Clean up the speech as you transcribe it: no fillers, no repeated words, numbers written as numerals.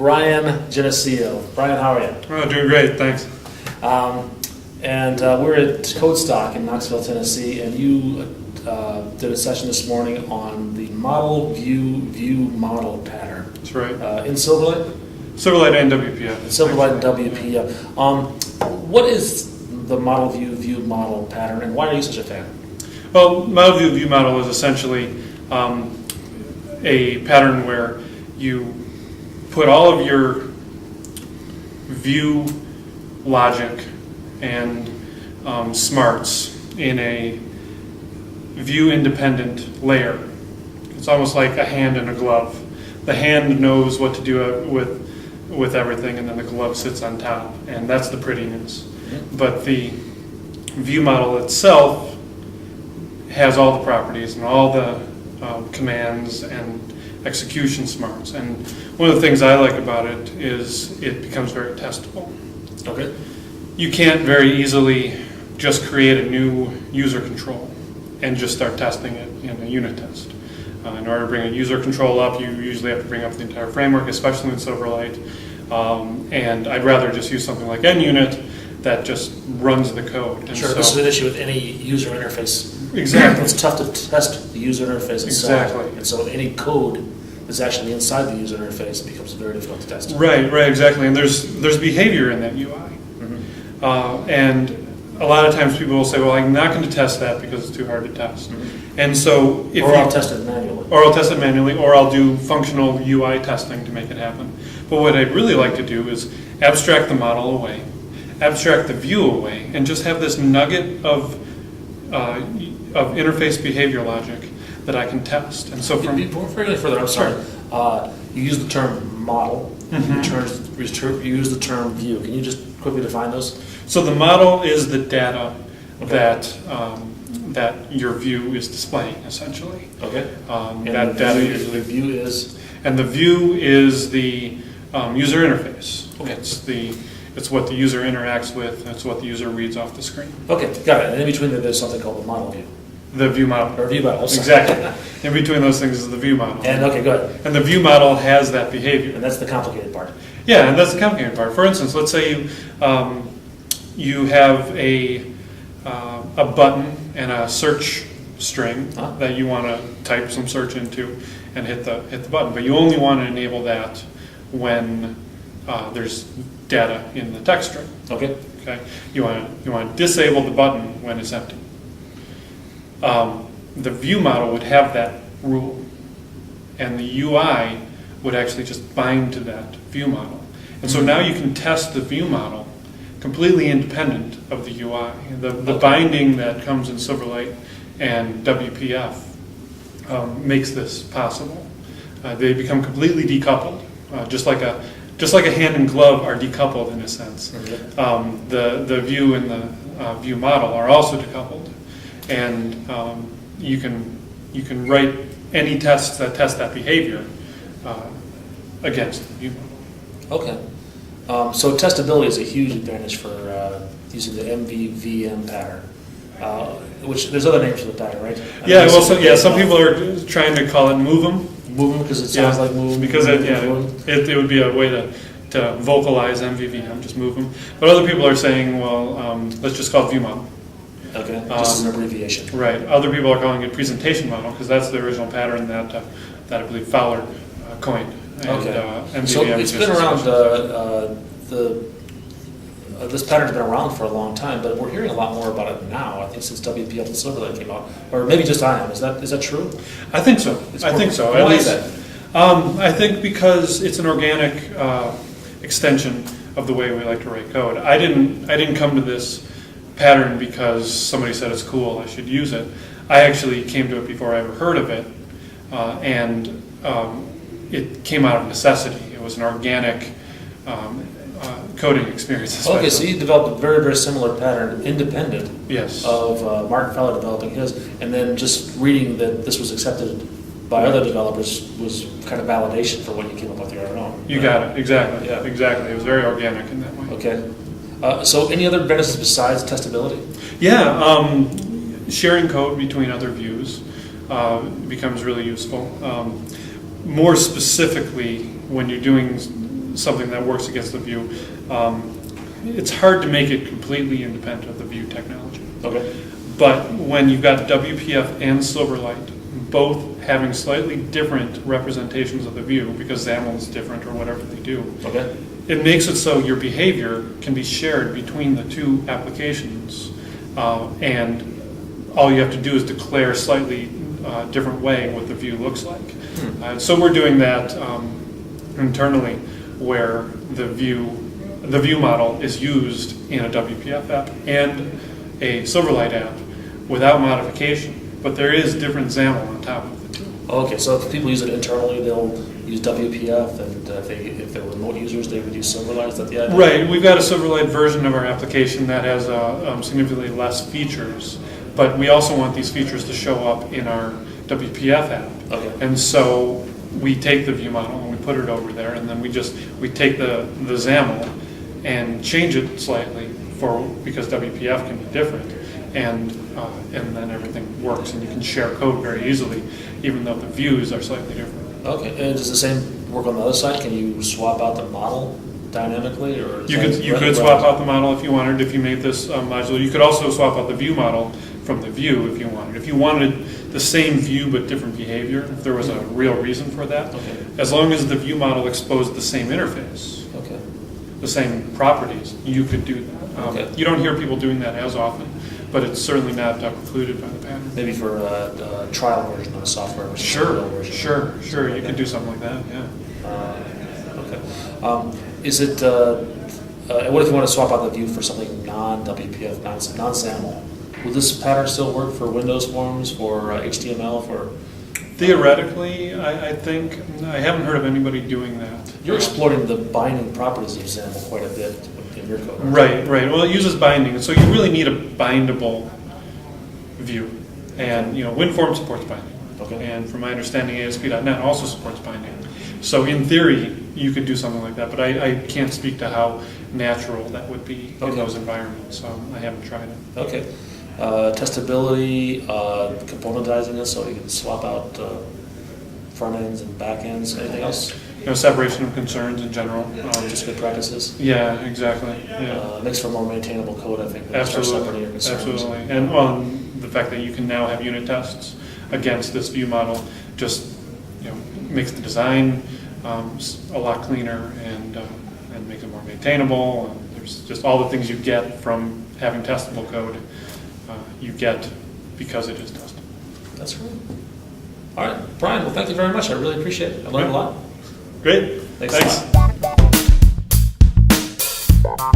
Brian Genisio. Brian, how are you? Oh, doing great, thanks. We're at Codestock in Knoxville, Tennessee, and you did a session this morning on the model view model pattern. That's right. In Silverlight? Silverlight and WPF. Silverlight and WPF. What is the model view model pattern, and why are you such a fan? Well, model view model is essentially a pattern where you put all of your view logic and smarts in a view independent layer. It's almost like a hand and a glove. The hand knows what to do with everything, and then the glove sits on top, and that's the prettiness. But the view model itself has all the properties and all the commands and execution smarts. And one of the things I like about it is it becomes very testable. Okay. You can't very easily just create a new user control and just start testing it in a unit test. In order to bring a user control up, you usually have to bring up the entire framework, especially with Silverlight. And I'd rather just use something like NUnit that just runs the code. And sure, so, this is an issue with any user interface. Exactly. It's tough to test the user interface itself. Exactly. And so any code that's actually inside the user interface becomes very difficult to test. Right, exactly. And there's behavior in that UI. Mm-hmm. And a lot of times people will say, well, I'm not going to test that because it's too hard to test. Mm-hmm. And so if I'll test it manually. Or I'll test it manually, or I'll do functional UI testing to make it happen. But what I'd really like to do is abstract the model away, abstract the view away, and just have this nugget of interface behavior logic that I can test. And so from before we go further, I'm sorry. You use the term model. Mm-hmm. You use the term view. Can you just quickly define those? So the model is the data that your view is displaying, essentially. Okay. That data usually. The view is. And the view is the user interface. Okay. It's what the user interacts with. It's what the user reads off the screen. Okay, got it. And in between there's something called the model view. The view model. Or view model. Exactly. In between those things is the view model. And okay, go ahead. And the view model has that behavior. And that's the complicated part. Yeah, and that's the complicated part. For instance, let's say you have a button and a search string that you want to type some search into and hit the button, but you only want to enable that when there's data in the text string. Okay. Okay. You want to disable the button when it's empty. The view model would have that rule, and the UI would actually just bind to that view model. And so now you can test the view model completely independent of the UI. The binding that comes in Silverlight and WPF makes this possible. They become completely decoupled, just like a hand and glove are decoupled in a sense. Okay. The view and the view model are also decoupled, and you can write any tests that test that behavior against the view model. Okay. So testability is a huge advantage for using the MVVM pattern, which there's other names for the pattern, right? Yeah, well, some people are trying to call it MVVM. MVVM because it sounds like MVVM. Because it would be a way to vocalize MVVM, just MVVM. But other people are saying, well, let's just call it view model. Okay, just as an abbreviation. Right. Other people are calling it presentation model because that's the original pattern that I believe Fowler coined. Okay. And so it's been around. This pattern's been around for a long time, but we're hearing a lot more about it now. I think since WPF and Silverlight came out, or maybe just I am. Is that true? I think so. I think so. Why is that? I think because it's an organic extension of the way we like to write code. I didn't come to this pattern because somebody said it's cool, I should use it. I actually came to it before I ever heard of it, and it came out of necessity. It was an organic coding experience. Okay, so you developed a very, very similar pattern, independent yes. of Martin Fowler developing his, and then just reading that this was accepted by other developers was kind of validation for what you came up with your own. You got it, exactly. Yeah. Exactly. It was very organic in that way. Okay. So any other benefits besides testability? Yeah, sharing code between other views becomes really useful. More specifically, when you're doing something that works against the view. It's hard to make it completely independent of the view technology. Okay. But when you've got WPF and Silverlight, both having slightly different representations of the view, because XAML is different or whatever they do, Okay. it makes it so your behavior can be shared between the two applications, and all you have to do is declare a slightly different way what the view looks like. So we're doing that internally, where the view model is used in a WPF app and a Silverlight app without modification, but there is different XAML on top of the two. Okay, so if people use it internally, they'll use WPF, and if they're remote users, they would use Silverlight. Is that the idea? Right, we've got a Silverlight version of our application that has significantly less features, but we also want these features to show up in our WPF app. Okay. And so we take the view model and we put it over there, and then we take the XAML and change it slightly because WPF can be different, and then everything works, and you can share code very easily, even though the views are slightly different. Okay, and does the same work on the other side? Can you swap out the model dynamically, or You could swap out the model if you wanted, if you made this modular. You could also swap out the view model from the view if you wanted. If you wanted the same view but different behavior, if there was a real reason for that, Okay. as long as the view model exposed the same interface, Okay. the same properties, you could do that. Okay. You don't hear people doing that as often, but it's certainly not precluded by the pattern. Maybe for a trial version of the software versus a real version. Sure. You could do something like that, yeah. Okay. Is it? What if you want to swap out the view for something non-WPF, non-SAML? Will this pattern still work for Windows forms, for HTML, for? Theoretically, I think, I haven't heard of anybody doing that. You're exploiting the binding properties of XAML quite a bit in your code. Right. Well, it uses binding, so you really need a bindable view. And, WinForm supports binding. Okay. And from my understanding, ASP.NET also supports binding. So in theory, you could do something like that, but I can't speak to how natural that would be in those environments, so I haven't tried it. Okay. Testability, componentizing it so you can swap out front ends and back ends. Anything else? Separation of concerns in general. Just good practices. Yeah, exactly. Yeah. Makes for more maintainable code, I think. When you start separating your concerns. Absolutely. And the fact that you can now have unit tests against this view model just makes the design a lot cleaner and makes it more maintainable. And there's just all the things you get from having testable code. You get because it is tested. That's great. All right, Brian, well, thank you very much. I really appreciate it. I learned a lot. Great. Thanks. A lot.